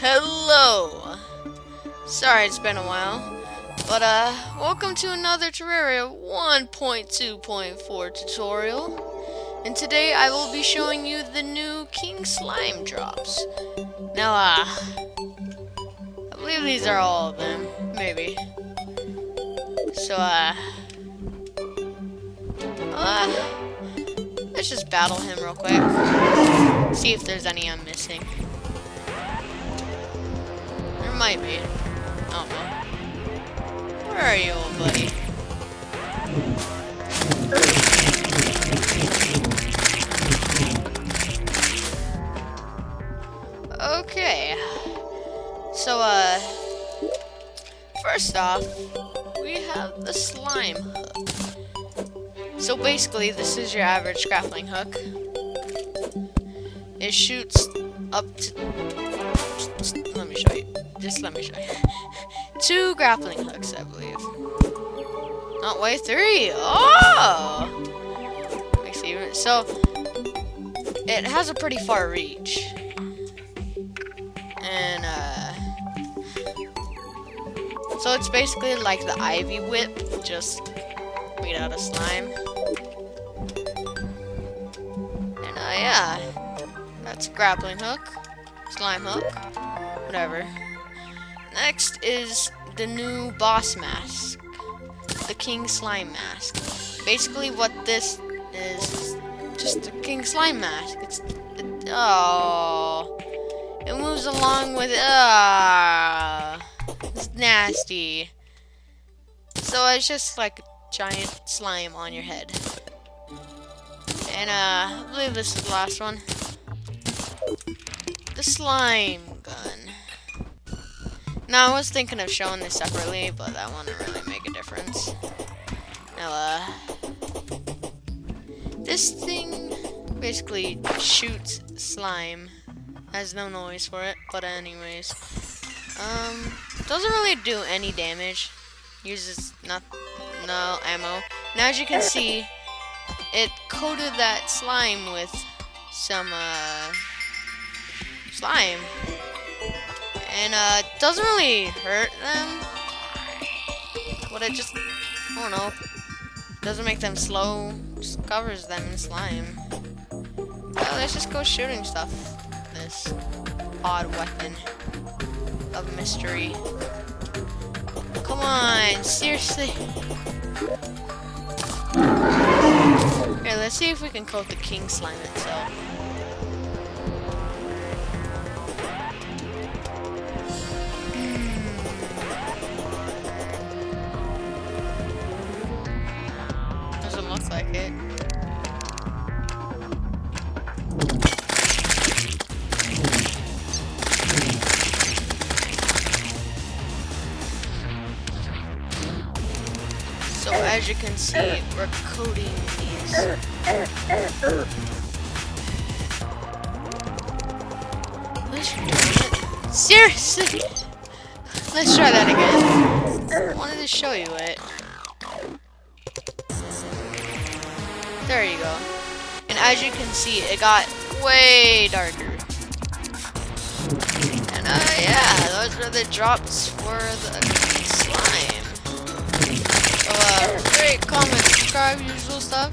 Hello! Sorry it's been a while, but welcome to another Terraria 1.2.4 tutorial. And today I will be showing you the new King Slime drops. Now, I believe these are all of them, maybe. So, let's just battle him real quick. See if there's any I'm missing. There might be. I don't know. Where are you, old buddy? Okay. So, first off, we have the slime hook. So basically, this is your average grappling hook. It shoots up to... Let me show you. Just let me show you. 2 grappling hooks, I believe. Oh, wait, 3! Oh! Makes it even... So, it has a pretty far reach. And, so it's basically like the Ivy Whip, just made out of slime. And, yeah. That's a grappling hook. Slime hook. Whatever. Next is the new boss mask. The King Slime mask. Basically what this is just the King Slime mask. It moves along with it's nasty. So it's just like a giant slime on your head. And I believe this is the last one. The slime gun. Now I was thinking of showing this separately, but that wouldn't really make a difference. Now, this thing basically shoots slime. Has no noise for it, but anyways. Doesn't really do any damage. Uses no ammo. Now as you can see, it coated that slime with some, slime. And, it doesn't really hurt them. But it just, I don't know, doesn't make them slow. Just covers them in slime. Well, let's just go shooting stuff. This odd weapon of mystery. Come on, seriously. Here, let's see if we can coat the King Slime itself. Doesn't look like it. So as you can see, we're coating these. Seriously? Let's try that again. I wanted to show you it. There you go. And as you can see, it got way darker. And yeah, those are the drops for the slime. So rate, comment, subscribe, usual stuff.